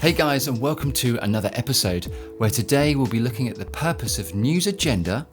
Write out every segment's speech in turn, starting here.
Hey guys, and welcome to another episode where today we'll be looking at the purpose of news agenda,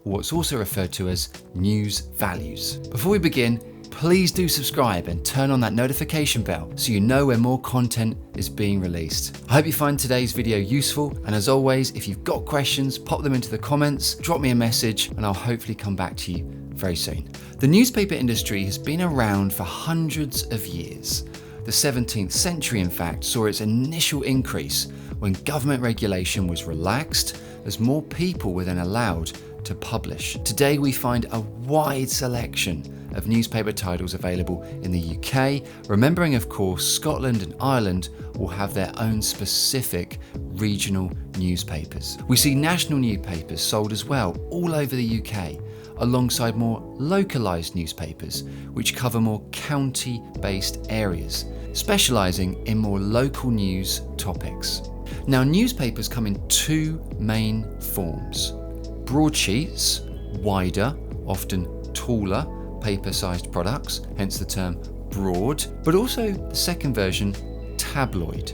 or what's also referred to as news values. Before we begin, please do subscribe and turn on that notification bell so you know when more content is being released. I hope you find today's video useful, and as always, if you've got questions, pop them into the comments, drop me a message, and I'll hopefully come back to you very soon. The newspaper industry has been around for hundreds of years. The 17th century, in fact, saw its initial increase when government regulation was relaxed as more people were then allowed to publish. Today we find a wide selection of newspaper titles available in the UK, remembering of course Scotland and Ireland will have their own specific regional newspapers. We see national newspapers sold as well all over the UK, alongside more localised newspapers which cover more county-based areas, specialising in more local news topics. Now, newspapers come in two main forms: broadsheets, wider, often taller, paper-sized products, hence the term broad, but also the second version, tabloid.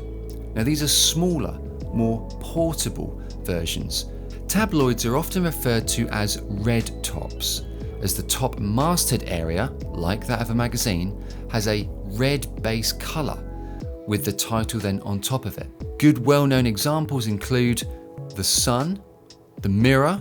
Now, these are smaller, more portable versions. Tabloids are often referred to as red tops, as the top masthead area, like that of a magazine, has a red base colour, with the title then on top of it. Good well-known examples include The Sun, The Mirror,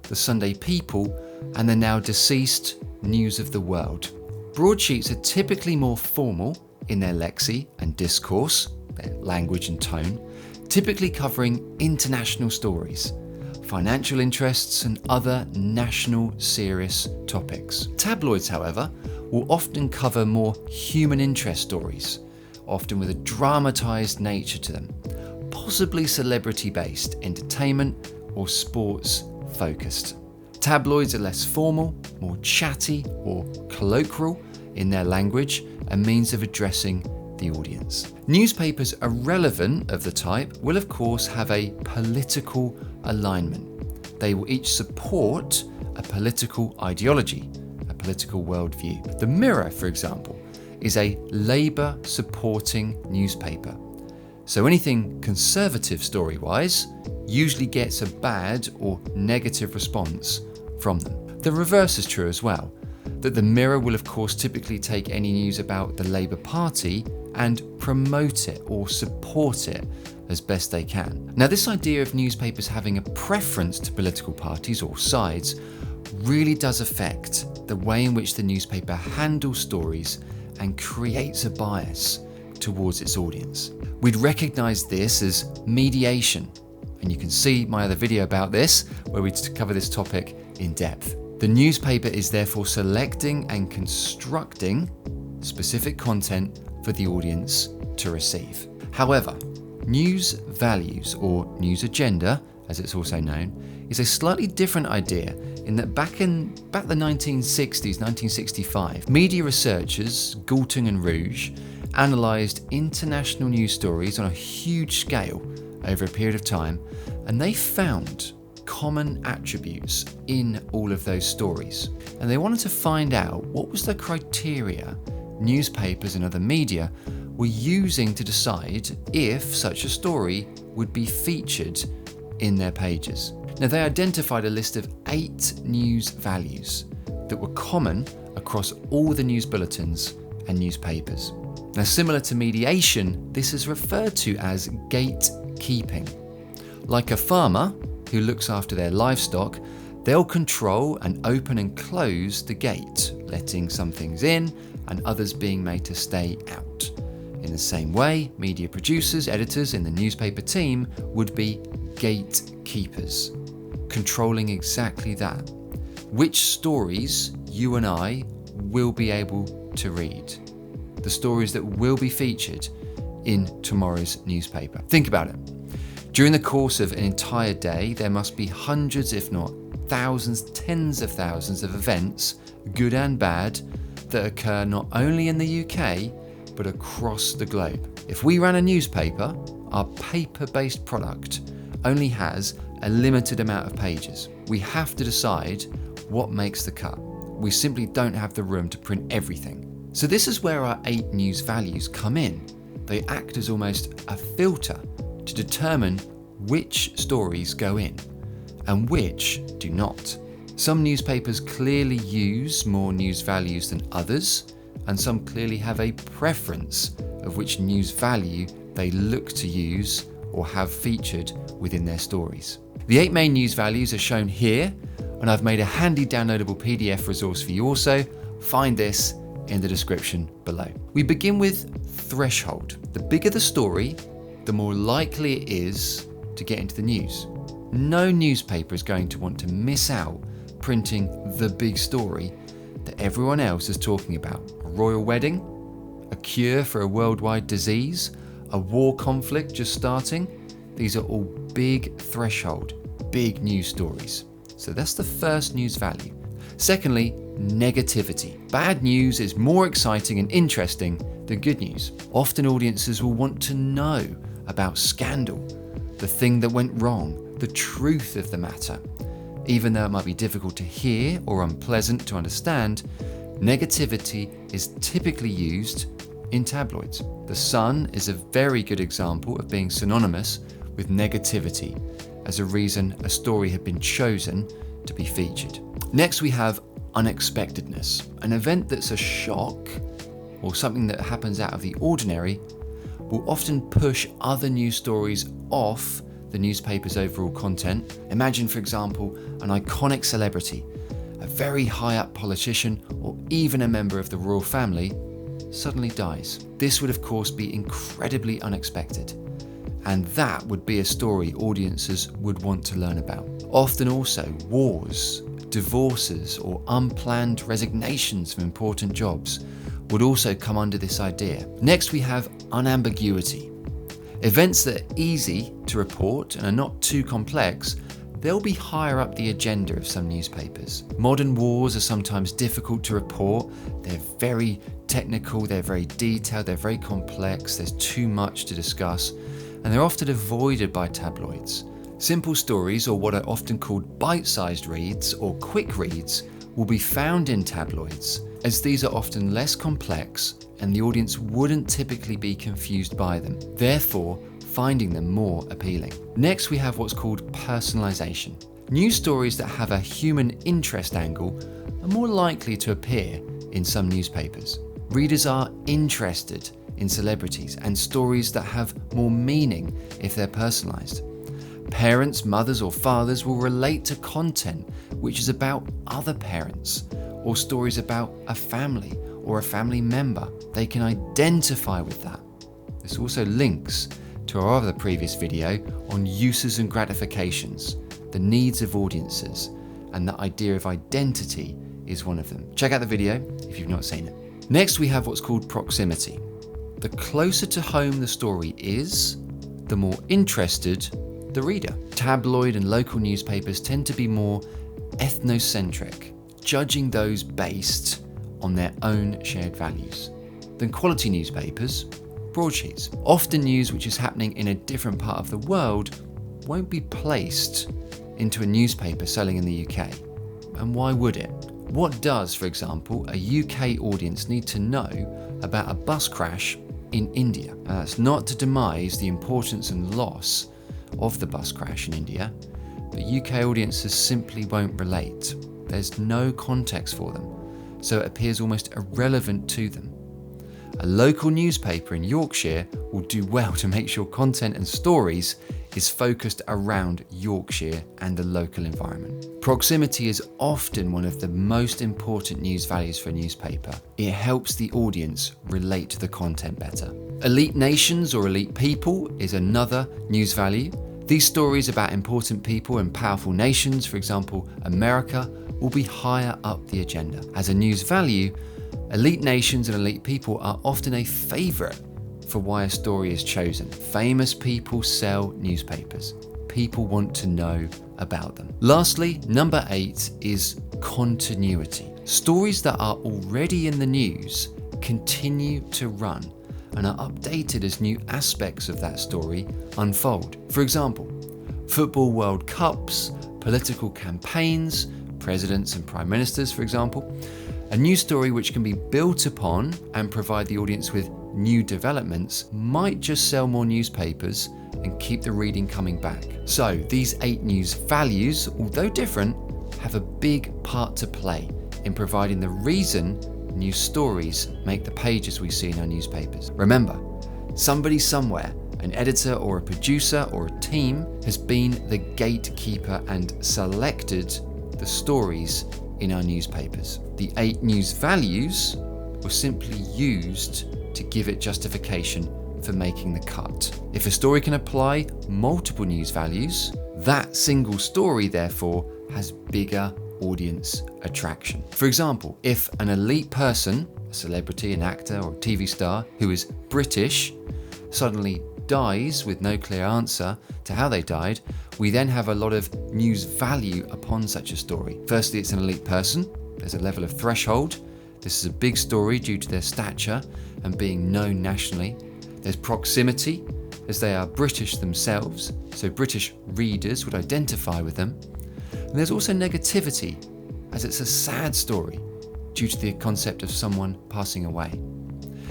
The Sunday People, and the now deceased News of the World. Broadsheets are typically more formal in their lexi and discourse, their language and tone, typically covering international stories, financial interests, and other national serious topics. Tabloids, however, will often cover more human interest stories, often with a dramatised nature to them, possibly celebrity-based, entertainment or sports-focused. Tabloids are less formal, more chatty or colloquial in their language and means of addressing the audience. Newspapers irrelevant of the type will of course have a political alignment. They will each support a political ideology, a political worldview. The Mirror, for example, is a Labour supporting newspaper. So anything conservative story-wise usually gets a bad or negative response from them. The reverse is true as well, that the Mirror will of course typically take any news about the Labour Party and promote it or support it as best they can. Now, this idea of newspapers having a preference to political parties or sides really does affect the way in which the newspaper handles stories and creates a bias towards its audience. We'd recognise this as mediation, and you can see my other video about this where we cover this topic in depth. The newspaper is therefore selecting and constructing specific content for the audience to receive. However, news values, or news agenda as it's also known, is a slightly different idea in that back the 1960s, 1965, media researchers Galtung and Rouge analysed international news stories on a huge scale over a period of time, and they found common attributes in all of those stories. And they wanted to find out what was the criteria newspapers and other media were using to decide if such a story would be featured in their pages. Now, they identified a list of 8 news values that were common across all the news bulletins and newspapers. Now, similar to mediation, this is referred to as gatekeeping. Like a farmer who looks after their livestock, they'll control and open and close the gate, letting some things in and others being made to stay out. In the same way, media producers, editors in the newspaper team would be gatekeepers, controlling exactly that. Which stories you and I will be able to read. The stories that will be featured in tomorrow's newspaper. Think about it. During the course of an entire day, there must be hundreds, if not thousands, tens of thousands of events, good and bad, that occur not only in the UK, but across the globe. If we ran a newspaper, our paper-based product only has a limited amount of pages. We have to decide what makes the cut. We simply don't have the room to print everything. So this is where our 8 news values come in. They act as almost a filter to determine which stories go in and which do not. Some newspapers clearly use more news values than others, and some clearly have a preference of which news value they look to use or have featured within their stories. The 8 main news values are shown here, and I've made a handy downloadable PDF resource for you also. Find this in the description below. We begin with threshold. The bigger the story, the more likely it is to get into the news. No newspaper is going to want to miss out printing the big story that everyone else is talking about. A royal wedding, a cure for a worldwide disease, a war conflict just starting. These are all big threshold, big news stories. So that's the first news value. Secondly, negativity. Bad news is more exciting and interesting than good news. Often audiences will want to know about scandal, the thing that went wrong, the truth of the matter. Even though it might be difficult to hear or unpleasant to understand, negativity is typically used in tabloids. The Sun is a very good example of being synonymous with negativity as a reason a story had been chosen to be featured. Next we have unexpectedness. An event that's a shock or something that happens out of the ordinary will often push other news stories off the newspaper's overall content. Imagine, for example, an iconic celebrity, a very high up politician, or even a member of the royal family suddenly dies. This would of course be incredibly unexpected, and that would be a story audiences would want to learn about. Often also wars, divorces, or unplanned resignations from important jobs would also come under this idea. Next we have unambiguity. Events that are easy to report and are not too complex, they'll be higher up the agenda of some newspapers. Modern wars are sometimes difficult to report. They're very technical, they're very detailed, they're very complex, there's too much to discuss, and they're often avoided by tabloids. Simple stories, or what are often called bite-sized reads or quick reads, will be found in tabloids, as these are often less complex and the audience wouldn't typically be confused by them, therefore finding them more appealing. Next we have what's called personalization. News stories that have a human interest angle are more likely to appear in some newspapers. Readers are interested in celebrities and stories that have more meaning if they're personalized. Parents, mothers or fathers will relate to content which is about other parents, or stories about a family or a family member. They can identify with that. This also links to our other previous video on uses and gratifications, the needs of audiences, and the idea of identity is one of them. Check out the video if you've not seen it. Next we have what's called proximity. The closer to home the story is, the more interested the reader. Tabloid and local newspapers tend to be more ethnocentric, judging those based on their own shared values, than quality newspapers, broadsheets. Often news which is happening in a different part of the world won't be placed into a newspaper selling in the UK. And why would it? What does, for example, a UK audience need to know about a bus crash in India? Now, that's not to demise the importance and loss of the bus crash in India, but UK audiences simply won't relate. There's no context for them, so it appears almost irrelevant to them. A local newspaper in Yorkshire will do well to make sure content and stories is focused around Yorkshire and the local environment. Proximity is often one of the most important news values for a newspaper. It helps the audience relate to the content better. Elite nations or elite people is another news value. These stories about important people and powerful nations, for example, America, will be higher up the agenda. As a news value, elite nations and elite people are often a favourite for why a story is chosen. Famous people sell newspapers. People want to know about them. Lastly, number 8 is continuity. Stories that are already in the news continue to run and are updated as new aspects of that story unfold. For example, football World Cups, political campaigns, presidents and prime ministers, for example. A news story which can be built upon and provide the audience with new developments might just sell more newspapers and keep the reading coming back. So these 8 news values, although different, have a big part to play in providing the reason news stories make the pages we see in our newspapers. Remember, somebody somewhere, an editor or a producer or a team, has been the gatekeeper and selected the stories in our newspapers. The 8 news values were simply used to give it justification for making the cut. If a story can apply multiple news values, that single story therefore has bigger audience attraction. For example, if an elite person, a celebrity, an actor or TV star who is British, suddenly dies with no clear answer to how they died, we then have a lot of news value upon such a story. Firstly, it's an elite person. There's a level of threshold. This is a big story due to their stature and being known nationally. There's proximity, as they are British themselves, so British readers would identify with them. And there's also negativity, as it's a sad story due to the concept of someone passing away.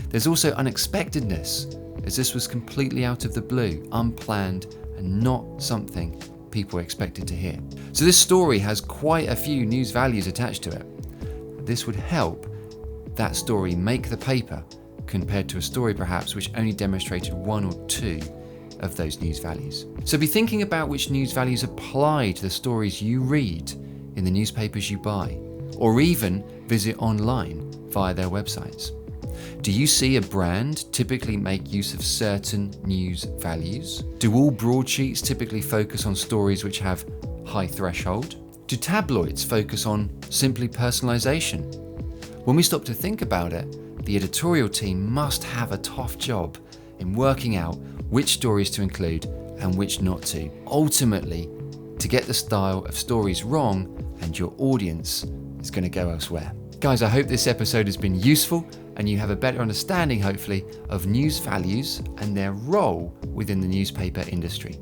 There's also unexpectedness, as this was completely out of the blue, unplanned, and not something people expected to hear. So this story has quite a few news values attached to it. This would help that story make the paper, compared to a story perhaps which only demonstrated 1 or 2 of those news values. So be thinking about which news values apply to the stories you read in the newspapers you buy, or even visit online via their websites. Do you see a brand typically make use of certain news values? Do all broadsheets typically focus on stories which have high threshold? Do tabloids focus on simply personalization? When we stop to think about it, the editorial team must have a tough job in working out which stories to include and which not to, ultimately to get the style of stories wrong, and your audience is going to go elsewhere. Guys, I hope this episode has been useful and you have a better understanding, hopefully, of news values and their role within the newspaper industry.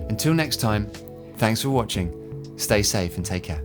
Until next time, thanks for watching, stay safe and take care.